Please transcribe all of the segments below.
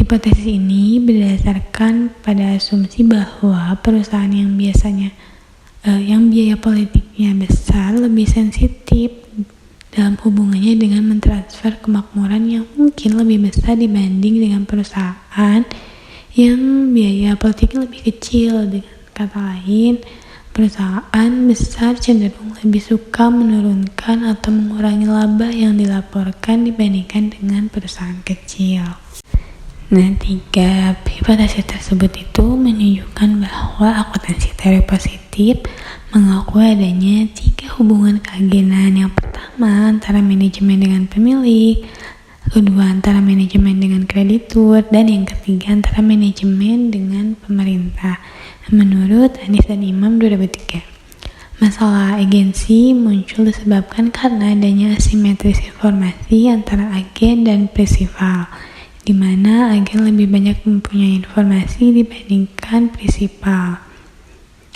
Hipotesis ini berdasarkan pada asumsi bahwa perusahaan yang biaya politiknya besar lebih sensitif dalam hubungannya dengan mentransfer kemakmuran yang mungkin lebih besar dibanding dengan perusahaan yang biaya politiknya lebih kecil. Dengan kata lain, perusahaan besar cenderung lebih suka menurunkan atau mengurangi laba yang dilaporkan dibandingkan dengan perusahaan kecil. Nah, 3 hipotesis tersebut itu menunjukkan bahwa akuntansi teori positif mengakui adanya 3 hubungan keagenan. Yang pertama antara manajemen dengan pemilik, kedua antara manajemen dengan kreditur, dan yang ketiga antara manajemen dengan pemerintah. Menurut Anis dan Imam 2003, masalah agensi muncul disebabkan karena adanya asimetris informasi antara agen dan prinsipal, di mana agen lebih banyak mempunyai informasi dibandingkan prinsipal,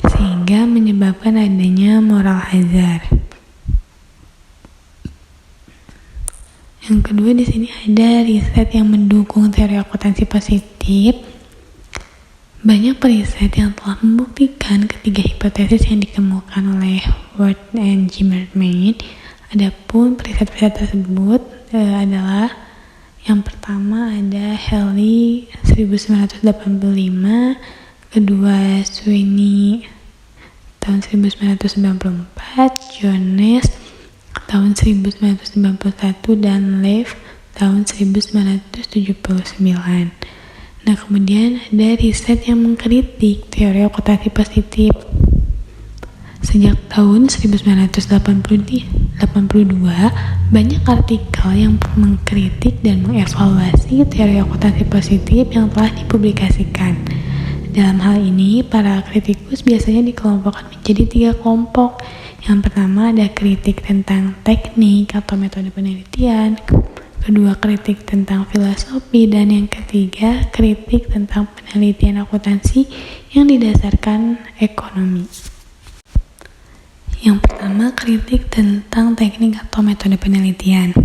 sehingga menyebabkan adanya moral hazard. Yang kedua, di sini ada riset yang mendukung teori akuntansi positif. Banyak periset yang telah membuktikan ketiga hipotesis yang dikemukakan oleh Ward and Zimmerman. Adapun periset-periset tersebut adalah yang pertama ada Haley 1985, kedua Sweeney tahun 1994, Jones tahun 1991, dan Leaf tahun 1979. Nah, kemudian ada riset yang mengkritik teori akuntansi positif. Sejak tahun 1982, banyak artikel yang mengkritik dan mengevaluasi teori akuntansi positif yang telah dipublikasikan. Dalam hal ini, para kritikus biasanya dikelompokkan menjadi 3 kelompok. Yang pertama ada kritik tentang teknik atau metode penelitian, kedua kritik tentang filosofi, dan yang ketiga kritik tentang penelitian akuntansi yang didasarkan ekonomi. Yang pertama, kritik tentang teknik atau metode penelitian.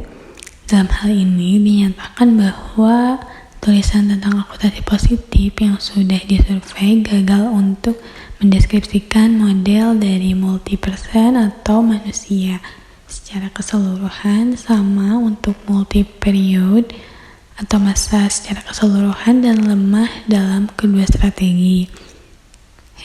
Dalam hal ini dinyatakan bahwa tulisan tentang akuntansi positif yang sudah disurvei gagal untuk mendeskripsikan model dari multi-person atau manusia secara keseluruhan, sama untuk multi-period atau masa secara keseluruhan, dan lemah dalam kedua strategi,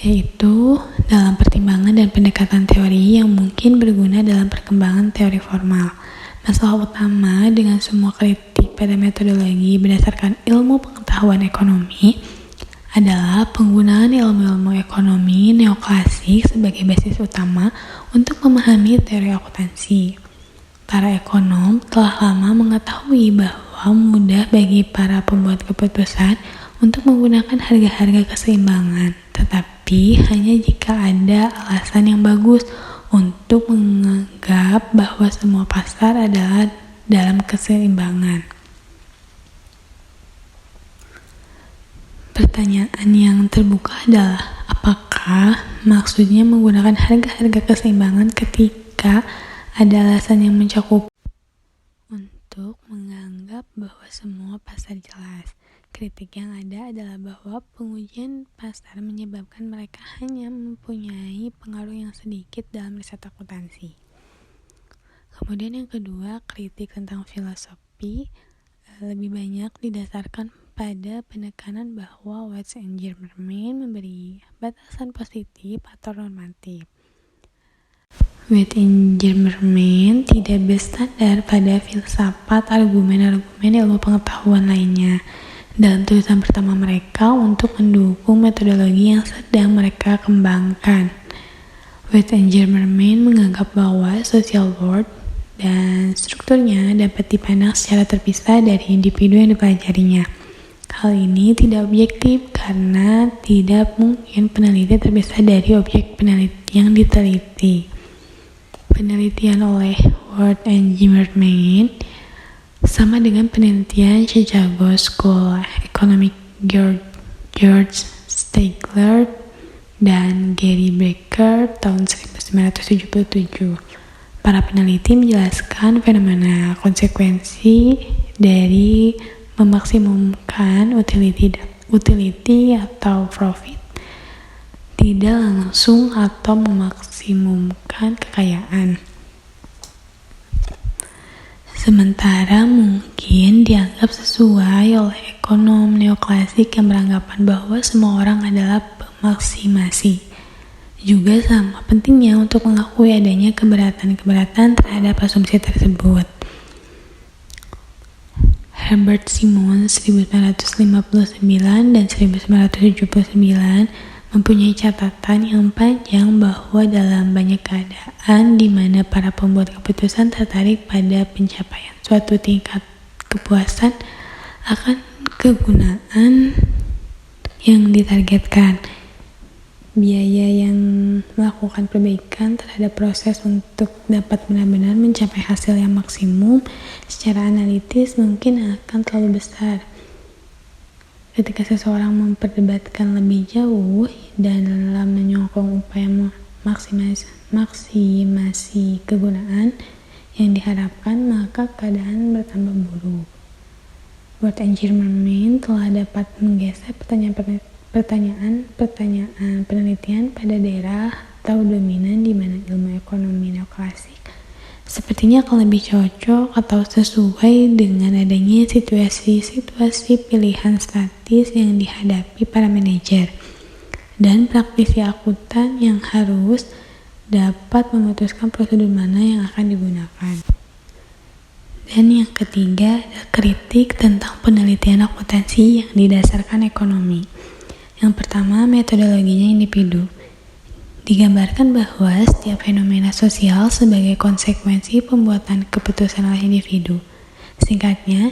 yaitu dalam pertimbangan dan pendekatan teori yang mungkin berguna dalam perkembangan teori formal. Masalah utama dengan semua kritik pada metodologi berdasarkan ilmu pengetahuan ekonomi adalah penggunaan ilmu-ilmu ekonomi neoklasik sebagai basis utama untuk memahami teori akuntansi. Para ekonom telah lama mengetahui bahwa mudah bagi para pembuat keputusan untuk menggunakan harga-harga keseimbangan, tetapi hanya jika ada alasan yang bagus untuk menganggap bahwa semua pasar adalah dalam keseimbangan. Pertanyaan yang terbuka adalah, apakah maksudnya menggunakan harga-harga keseimbangan ketika ada alasan yang mencakup untuk menganggap bahwa semua pasar jelas? Kritik yang ada adalah bahwa pengujian pasar menyebabkan mereka hanya mempunyai pengaruh yang sedikit dalam riset akuntansi. Kemudian yang kedua, kritik tentang filosofi lebih banyak didasarkan pada penekanan bahwa Watts and Zimmerman memberi batasan positif atau normatif. Watts and Zimmerman tidak bersandar pada filsafat argumen-argumen ilmu pengetahuan lainnya dalam tulisan pertama mereka untuk mendukung metodologi yang sedang mereka kembangkan. Watts and Zimmerman menganggap bahwa social world dan strukturnya dapat dipandang secara terpisah dari individu yang dipelajarinya. Hal ini tidak objektif karena tidak mungkin peneliti terpisah dari objek peneliti yang diteliti. Penelitian oleh Ward and Zimmerman sama dengan penelitian Chicago School Economic George Stigler dan Gary Becker tahun 1977. Para peneliti menjelaskan fenomena konsekuensi dari memaksimumkan utility atau profit, tidak langsung atau memaksimumkan kekayaan. Sementara mungkin dianggap sesuai oleh ekonom neoklasik yang beranggapan bahwa semua orang adalah pemaksimasi. Juga sama pentingnya untuk mengakui adanya keberatan terhadap asumsi tersebut. Herbert Simons 1959 dan 1979 mempunyai catatan yang panjang bahwa dalam banyak keadaan di mana para pembuat keputusan tertarik pada pencapaian suatu tingkat kepuasan akan kegunaan yang ditargetkan, biaya yang melakukan perbaikan terhadap proses untuk dapat benar-benar mencapai hasil yang maksimum secara analitis mungkin akan terlalu besar. Ketika seseorang memperdebatkan lebih jauh dan dalam menyokong upaya maksimasi kegunaan yang diharapkan, maka keadaan bertambah buruk. Ward and Zimmerman telah dapat menggeser pertanyaan penelitian pada daerah atau dominan di mana ilmu ekonomi neoklasik sepertinya akan lebih cocok atau sesuai dengan adanya situasi pilihan statis yang dihadapi para manajer dan praktisi akuntan yang harus dapat memutuskan prosedur mana yang akan digunakan. Dan yang ketiga adalah kritik tentang penelitian akuntansi yang didasarkan ekonomi. Yang pertama, metodologinya individu. Digambarkan bahwa setiap fenomena sosial sebagai konsekuensi pembuatan keputusan oleh individu. Singkatnya,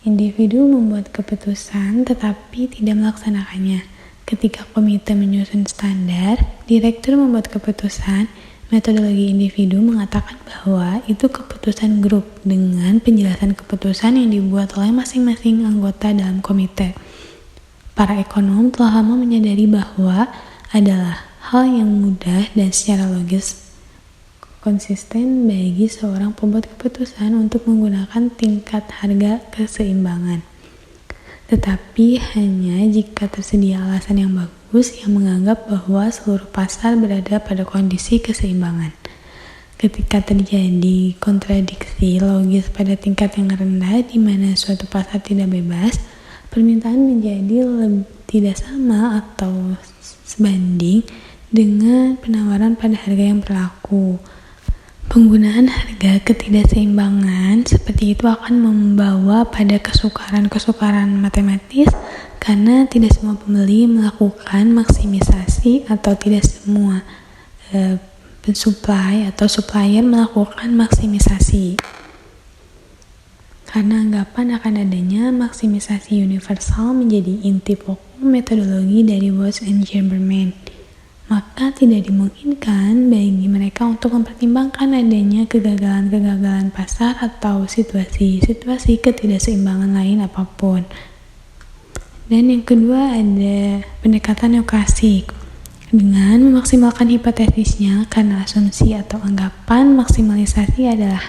individu membuat keputusan tetapi tidak melaksanakannya. Ketika komite menyusun standar, direktur membuat keputusan, metodologi individu mengatakan bahwa itu keputusan grup dengan penjelasan keputusan yang dibuat oleh masing-masing anggota dalam komite. Para ekonom telah lama menyadari bahwa adalah hal yang mudah dan secara logis konsisten bagi seorang pembuat keputusan untuk menggunakan tingkat harga keseimbangan. Tetapi hanya jika tersedia alasan yang bagus yang menganggap bahwa seluruh pasar berada pada kondisi keseimbangan. Ketika terjadi kontradiksi logis pada tingkat yang rendah di mana suatu pasar tidak bebas, permintaan menjadi tidak sama atau sebanding dengan penawaran pada harga yang berlaku. Penggunaan harga ketidakseimbangan seperti itu akan membawa pada kesukaran matematis karena tidak semua pembeli melakukan maksimisasi atau tidak semua pensuplai atau supplier melakukan maksimisasi. Karena anggapan akan adanya maksimisasi universal menjadi inti pokok metodologi dari Ward and Zimmerman, maka tidak dimungkinkan bagi mereka untuk mempertimbangkan adanya kegagalan pasar atau situasi ketidakseimbangan lain apapun. Dan yang kedua ada pendekatan neoklasik. Dengan memaksimalkan hipotesisnya karena asumsi atau anggapan maksimalisasi adalah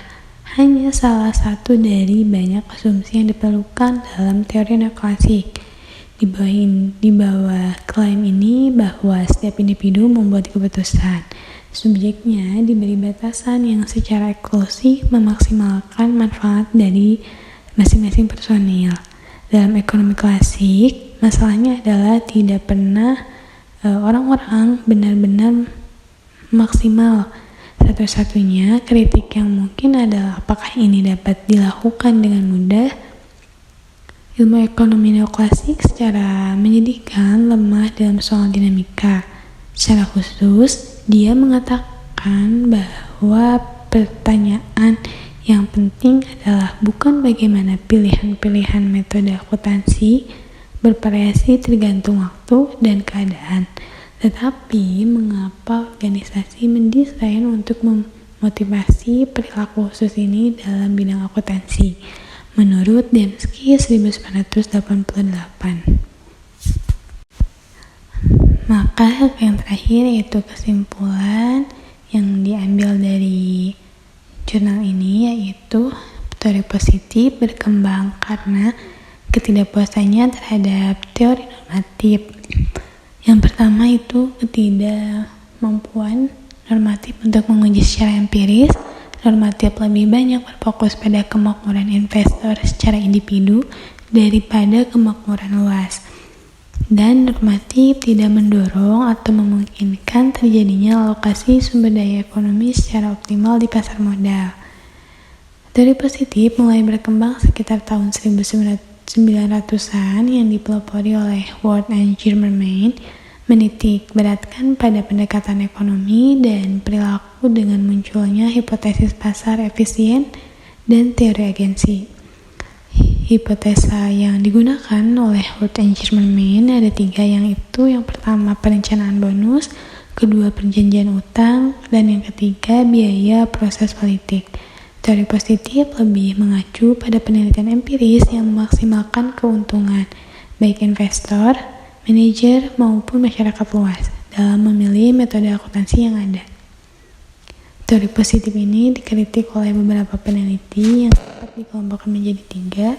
hanya salah satu dari banyak asumsi yang diperlukan dalam teori neoklasik. Di bawah klaim ini bahwa setiap individu membuat keputusan, subjeknya diberi batasan yang secara eksklusif memaksimalkan manfaat dari masing-masing personil. Dalam ekonomi klasik, masalahnya adalah tidak pernah orang-orang benar-benar maksimal. Satu-satunya kritik yang mungkin adalah apakah ini dapat dilakukan dengan mudah. Ilmu ekonomi neoklasik secara menyedihkan lemah dalam soal dinamika. Secara khusus, dia mengatakan bahwa pertanyaan yang penting adalah bukan bagaimana pilihan-pilihan metode akuntansi bervariasi tergantung waktu dan keadaan, tetapi mengapa organisasi mendesain untuk memotivasi perilaku khusus ini dalam bidang akuntansi. Menurut Dembski 1988. Maka yang terakhir yaitu kesimpulan yang diambil dari jurnal ini, yaitu teori positif berkembang karena ketidakpuasannya terhadap teori normatif. Yang pertama itu ketidakmampuan normatif untuk menguji secara empiris. Normatif lebih banyak berfokus pada kemakmuran investor secara individu daripada kemakmuran luas. Dan normatif tidak mendorong atau memungkinkan terjadinya alokasi sumber daya ekonomi secara optimal di pasar modal. Teori positif mulai berkembang sekitar tahun 1900-an yang dipelopori oleh Ward and Zimmerman, menitik beratkan pada pendekatan ekonomi dan perilaku dengan munculnya hipotesis pasar efisien dan teori agensi. Hipotesa yang digunakan oleh Ward and Zimmerman ada 3, yang pertama perencanaan bonus, kedua perjanjian utang, dan yang ketiga biaya proses politik. Teori positif lebih mengacu pada penelitian empiris yang memaksimalkan keuntungan baik investor, manajer, maupun masyarakat luas dalam memilih metode akuntansi yang ada. Teori positif ini dikritik oleh beberapa peneliti yang dapat dikelompokkan menjadi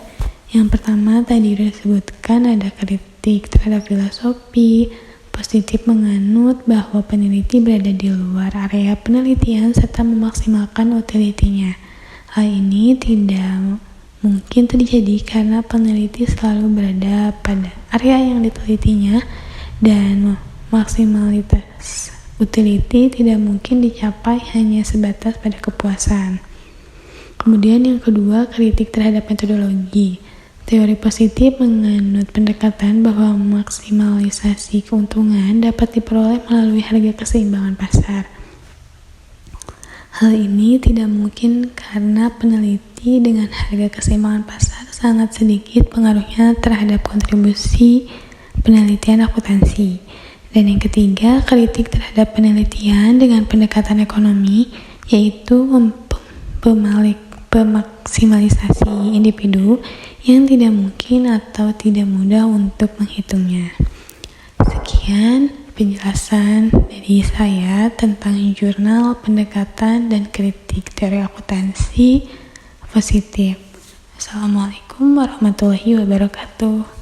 3. Yang pertama tadi disebutkan ada kritik terhadap filosofi. Positif menganut bahwa peneliti berada di luar area penelitian serta memaksimalkan utilitinya. Hal ini tidak mungkin terjadi karena peneliti selalu berada pada area yang ditelitinya dan maksimalitas utility tidak mungkin dicapai hanya sebatas pada kepuasan. Kemudian yang kedua, kritik terhadap metodologi. Teori positif menganut pendekatan bahwa maksimalisasi keuntungan dapat diperoleh melalui harga keseimbangan pasar. Hal ini tidak mungkin karena peneliti dengan harga keseimbangan pasar sangat sedikit pengaruhnya terhadap kontribusi penelitian akuntansi. Dan yang ketiga, kritik terhadap penelitian dengan pendekatan ekonomi, yaitu pemaksimalisasi individu yang tidak mungkin atau tidak mudah untuk menghitungnya. Sekian penjelasan dari saya tentang jurnal pendekatan dan kritik teori akuntansi positif. Assalamualaikum warahmatullahi wabarakatuh.